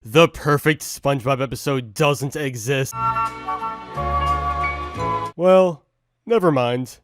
The perfect SpongeBob episode doesn't exist. Well, never mind.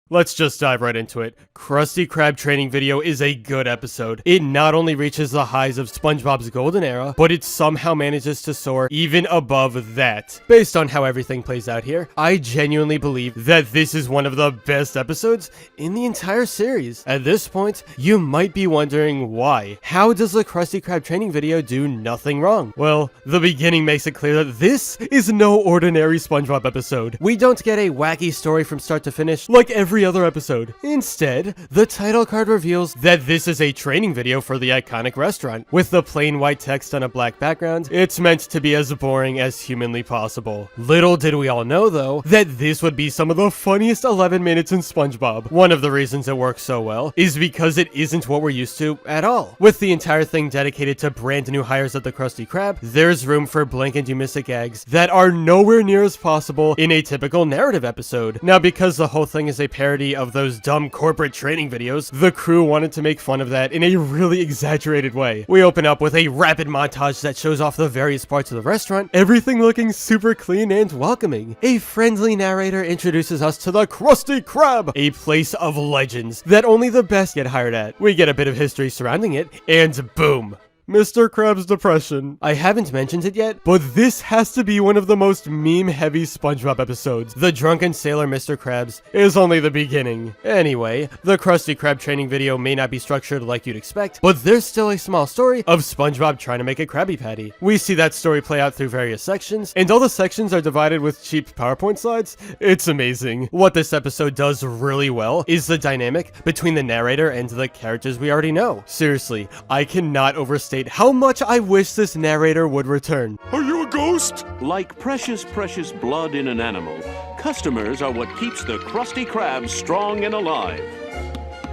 Let's just dive right into it. Krusty Krab Training video is a good episode. It not only reaches the highs of SpongeBob's golden era, but it somehow manages to soar even above that. Based on how everything plays out here, I genuinely believe that this is one of the best episodes in the entire series. At this point, you might be wondering why. How does the Krusty Krab Training video do nothing wrong? Well, the beginning makes it clear that this is no ordinary SpongeBob episode. We don't get a wacky story from start to finish like every other episode. Instead, the title card reveals that this is a training video for the iconic restaurant. With the plain white text on a black background, it's meant to be as boring as humanly possible. Little did we all know, though, that this would be some of the funniest 11 minutes in SpongeBob. One of the reasons it works so well is because it isn't what we're used to at all. With the entire thing dedicated to brand new hires at the Krusty Krab, there's room for blink and you miss it gags that are nowhere near as possible in a typical narrative episode. Now, because the whole thing is a parody of those dumb corporate training videos, the crew wanted to make fun of that in a really exaggerated way. We open up with a rapid montage that shows off the various parts of the restaurant, everything looking super clean and welcoming. A friendly narrator introduces us to the Krusty Krab, a place of legends that only the best get hired at. We get a bit of history surrounding it, and boom! Mr. Krabs' depression. I haven't mentioned it yet, but this has to be one of the most meme-heavy SpongeBob episodes. The drunken sailor Mr. Krabs is only the beginning. Anyway, the Krusty Krab training video may not be structured like you'd expect, but there's still a small story of SpongeBob trying to make a Krabby Patty. We see that story play out through various sections, and all the sections are divided with cheap PowerPoint slides. It's amazing. What this episode does really well is the dynamic between the narrator and the characters we already know. Seriously, I cannot overstate how much I wish this narrator would return. Are you a ghost? Like precious, precious blood in an animal, customers are what keeps the Krusty Krab strong and alive.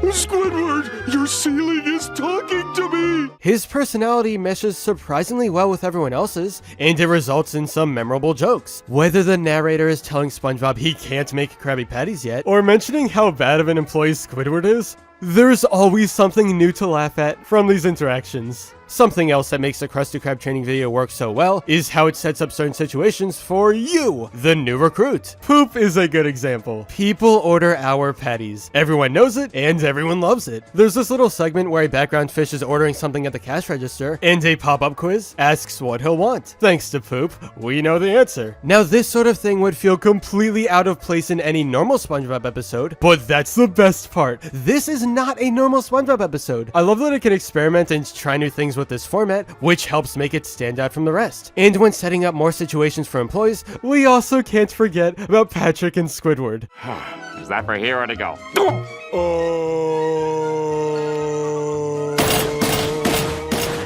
Squidward, your ceiling is talking to me! His personality meshes surprisingly well with everyone else's, and it results in some memorable jokes. Whether the narrator is telling SpongeBob he can't make Krabby Patties yet, or mentioning how bad of an employee Squidward is, there's always something new to laugh at from these interactions. Something else that makes the Krusty Krab training video work so well is how it sets up certain situations for you, the new recruit. Poop is a good example. People order our patties. Everyone knows it, and everyone loves it. There's this little segment where a background fish is ordering something at the cash register, and a pop-up quiz asks what he'll want. Thanks to Poop, we know the answer. Now, this sort of thing would feel completely out of place in any normal SpongeBob episode, but that's the best part. This is not a normal SpongeBob episode. I love that it can experiment and try new things with this format, which helps make it stand out from the rest. And when setting up more situations for employees, we also can't forget about Patrick and Squidward. Is that for here or to go?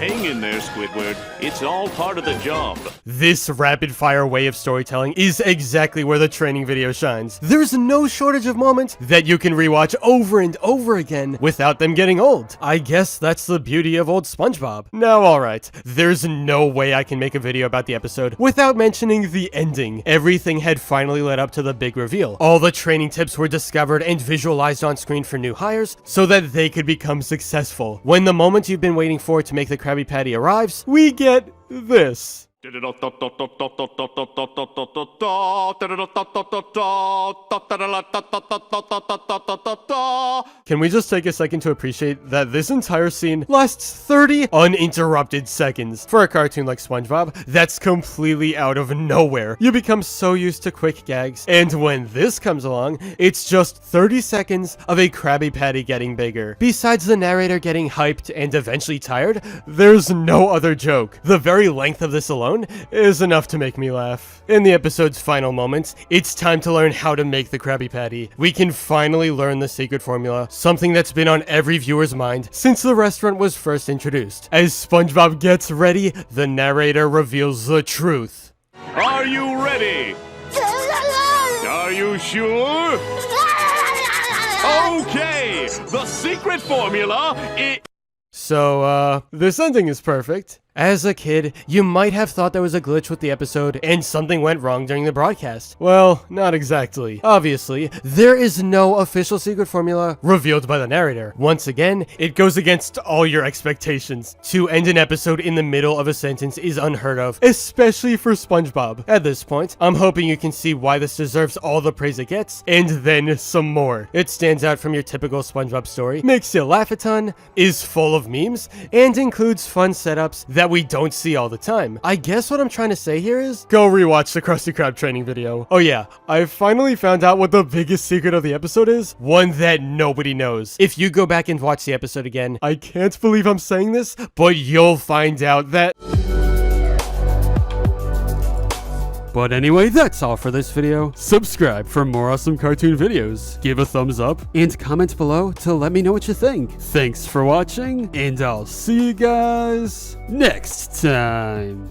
Hang in there, Squidward. It's all part of the job. This rapid-fire way of storytelling is exactly where the training video shines. There's no shortage of moments that you can rewatch over and over again without them getting old. I guess that's the beauty of old SpongeBob. Now, alright, there's no way I can make a video about the episode without mentioning the ending. Everything had finally led up to the big reveal. All the training tips were discovered and visualized on screen for new hires so that they could become successful. When the moment you've been waiting for to make the Krabby Patty arrives, we get this. Can we just take a second to appreciate that this entire scene lasts 30 uninterrupted seconds? For a cartoon like SpongeBob, that's completely out of nowhere. You become so used to quick gags, and when this comes along, it's just 30 seconds of a Krabby Patty getting bigger. Besides the narrator getting hyped and eventually tired, there's no other joke. The very length of this alone is enough to make me laugh. In the episode's final moments, it's time to learn how to make the Krabby Patty. We can finally learn the secret formula, something that's been on every viewer's mind since the restaurant was first introduced. As SpongeBob gets ready, the narrator reveals the truth. Are you ready? Are you sure? Okay, the secret formula is... So, this ending is perfect. As a kid, you might have thought there was a glitch with the episode and something went wrong during the broadcast. Well, not exactly. Obviously, there is no official secret formula revealed by the narrator. Once again, it goes against all your expectations. To end an episode in the middle of a sentence is unheard of, especially for SpongeBob. At this point, I'm hoping you can see why this deserves all the praise it gets, and then some more. It stands out from your typical SpongeBob story, makes you laugh a ton, is full of memes, and includes fun setups that we don't see all the time. I guess what I'm trying to say here is, go rewatch the Krusty Krab training video. Oh yeah, I finally found out what the biggest secret of the episode is, one that nobody knows. If you go back and watch the episode again, I can't believe I'm saying this, but you'll find out that... But anyway, that's all for this video. Subscribe for more awesome cartoon videos. Give a thumbs up and comment below to let me know what you think. Thanks for watching, and I'll see you guys next time.